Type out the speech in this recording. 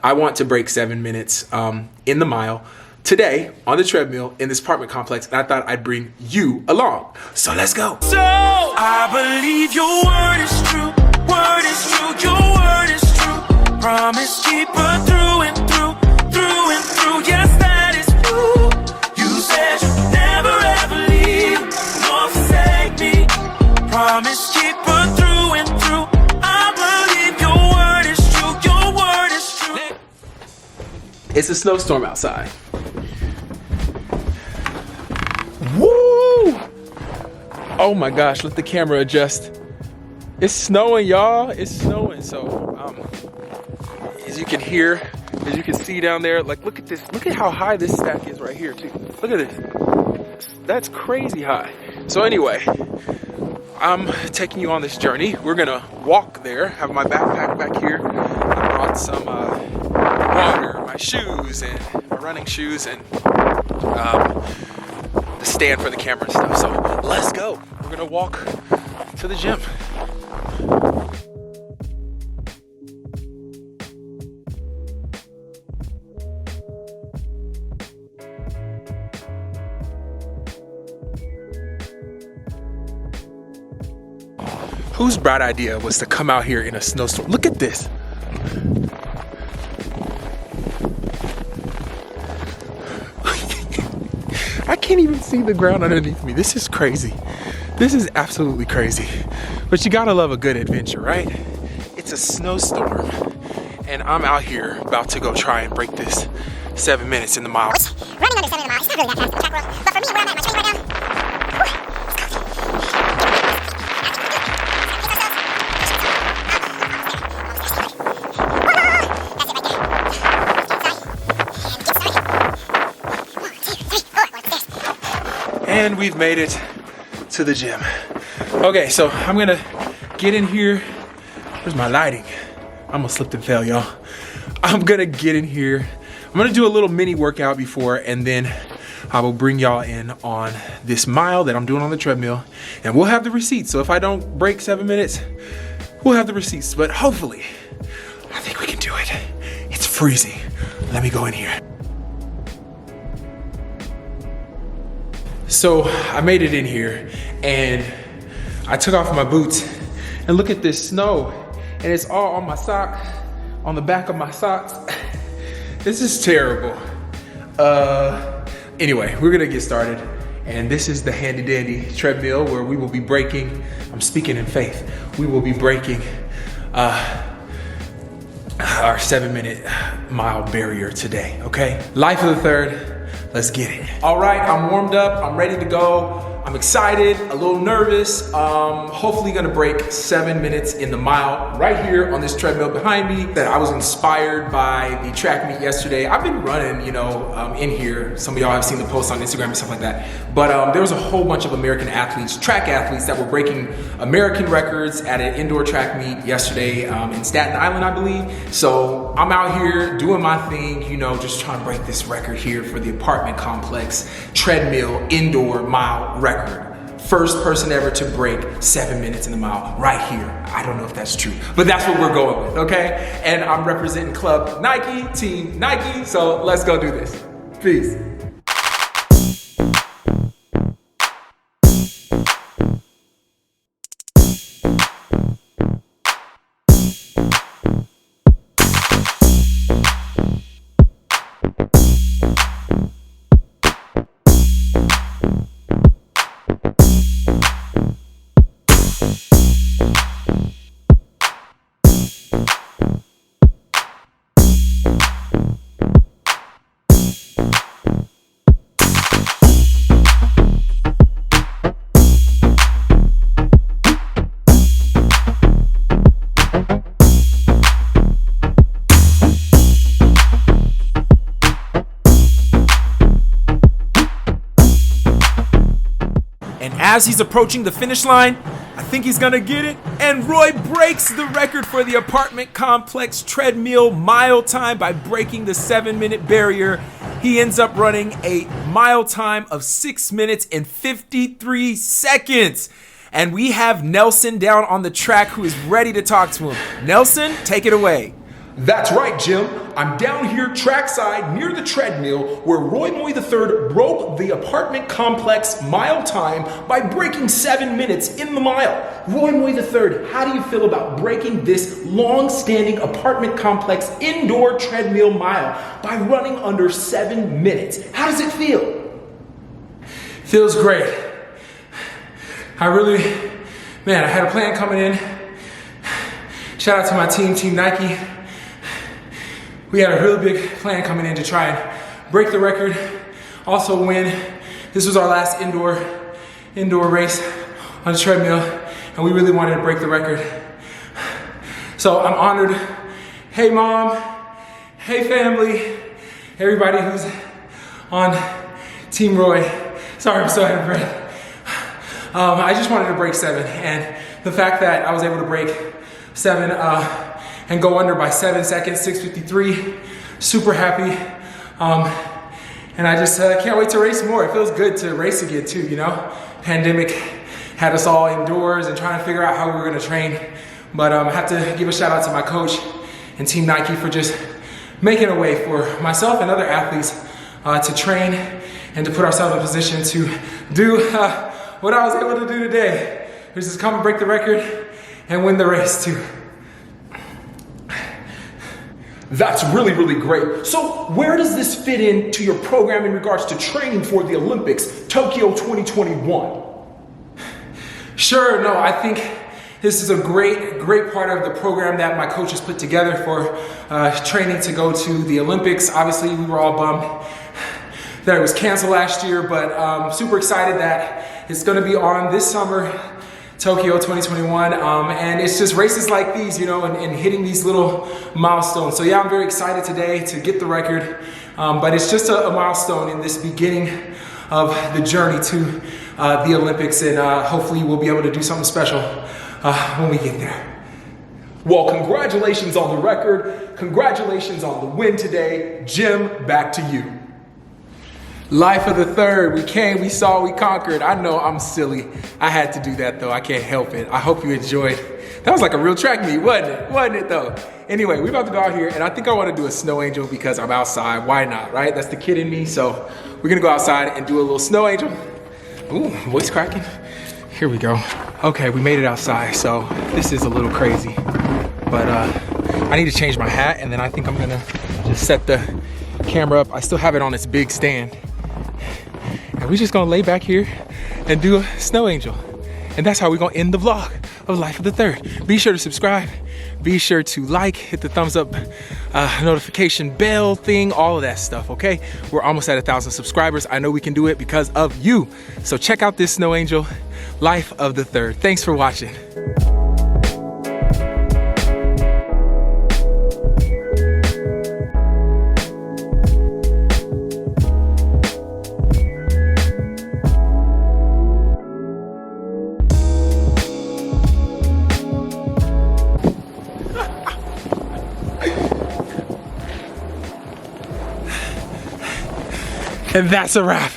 I want to break 7 minutes in the mile today on the treadmill in this apartment complex, and I thought I'd bring you along. So let's go. So I believe your word is true. Word is true. Your word is true. Promise keeper through and through, through and through. Yes, that is true. You said you'd never ever leave nor forsake me. Promise keeper through and through. I believe your word is true. Your word is true. It's a snowstorm outside. Woo! Oh my gosh, let the camera adjust. It's snowing, y'all. It's snowing. So, as you can hear, as you can see down there, like look at this. Look at how high this stack is right here, too. Look at this. That's crazy high. So anyway, I'm taking you on this journey. We're gonna walk there. Have my backpack back here. I brought some water, my shoes, and my running shoes, and the stand for the camera and stuff. So let's go. We're gonna walk to the gym. Whose bright idea was to come out here in a snowstorm? Look at this. I can't even see the ground underneath me. This is crazy. This is absolutely crazy. But you gotta love a good adventure, right? It's a snowstorm. And I'm out here about to go try and break this 7 minutes in the mile. Running under 7 in the mile, it's not really that fast in the track world. But for me, where I'm at in my training right now, and we've made it to the gym. Okay, so I'm gonna get in here. Where's my lighting? I almost slipped and fell, y'all. I'm gonna get in here. I'm gonna do a little mini workout before, and then I will bring y'all in on this mile that I'm doing on the treadmill, and we'll have the receipts. So if I don't break 7 minutes, we'll have the receipts, but hopefully, I think we can do it. It's freezing. Let me go in here. So I made it in here and I took off my boots, and look at this snow, and it's all on my sock, on the back of my socks. This is terrible. Anyway, we're gonna get started, and this is the handy dandy treadmill where we will be breaking, I'm speaking in faith, we will be breaking our 7 minute mile barrier today, okay? Life of the third. Let's get it. All right, I'm warmed up, I'm ready to go. I'm excited, a little nervous. Hopefully gonna break 7 minutes in the mile right here on this treadmill behind me. That I was inspired by the track meet yesterday. I've been running, in here. Some of y'all have seen the posts on Instagram and stuff like that. But there was a whole bunch of American athletes, track athletes, that were breaking American records at an indoor track meet yesterday in Staten Island, I believe. So I'm out here doing my thing, just trying to break this record here for the Apartment Complex Treadmill Indoor Mile record. First person ever to break 7 minutes in the mile right here. I don't know if that's true, but that's what we're going with, okay? And I'm representing Club Nike, Team Nike, so let's go do this. Peace. As he's approaching the finish line, I think he's gonna get it, and Roy breaks the record for the Apartment Complex Treadmill Mile time by breaking the 7 minute barrier. He ends up running a mile time of 6 minutes and 53 seconds. And we have Nelson down on the track who is ready to talk to him. Nelson, take it away. That's right, Jim. I'm down here trackside near the treadmill where Roy Moy III broke the apartment complex mile time by breaking 7 minutes in the mile. Roy Moy III, how do you feel about breaking this long-standing apartment complex indoor treadmill mile by running under 7 minutes? How does it feel? Feels great. I had a plan coming in. Shout out to my team, Team Nike. We had a really big plan coming in to try and break the record, also win. This was our last indoor race on the treadmill, and we really wanted to break the record. So I'm honored. Hey mom, hey family, everybody who's on Team Roy. Sorry, I'm so out of breath. I just wanted to break 7, and the fact that I was able to break 7 and go under by 7 seconds, 6:53, super happy. And I just can't wait to race more. It feels good to race again too, you know? Pandemic had us all indoors and trying to figure out how we were gonna train. But I have to give a shout out to my coach and Team Nike for just making a way for myself and other athletes to train and to put ourselves in a position to do what I was able to do today, which is come and break the record and win the race too. That's really, really great. So where does this fit into your program in regards to training for the Olympics, Tokyo 2021? Sure, no, I think this is a great part of the program that my coach has put together for training to go to the Olympics. Obviously, we were all bummed that it was canceled last year, but I'm super excited that it's gonna be on this summer, Tokyo 2021, and it's just races like these, you know, and hitting these little milestones. So yeah, I'm very excited today to get the record, but it's just a milestone in this beginning of the journey to the Olympics, and hopefully we'll be able to do something special when we get there. Well, congratulations on the record. Congratulations on the win today. Jim, back to you. Life of the third. We came, we saw, we conquered. I know I'm silly. I had to do that though. I can't help it. I hope you enjoyed. That was like a real track meet, wasn't it? Wasn't it though? Anyway, we're about to go out here, and I think I want to do a snow angel because I'm outside. Why not, right? That's the kid in me. So we're gonna go outside and do a little snow angel. Ooh, voice cracking. Here we go. Okay, we made it outside. So this is a little crazy, but I need to change my hat, and then I think I'm gonna just set the camera up. I still have it on its big stand. And we're just gonna lay back here and do a snow angel. And that's how we're gonna end the vlog of Life of the Third. Be sure to subscribe. Be sure to like, hit the thumbs up, notification bell thing, all of that stuff, okay? We're almost at 1,000 subscribers. I know we can do it because of you. So check out this snow angel, Life of the Third. Thanks for watching. And that's a wrap.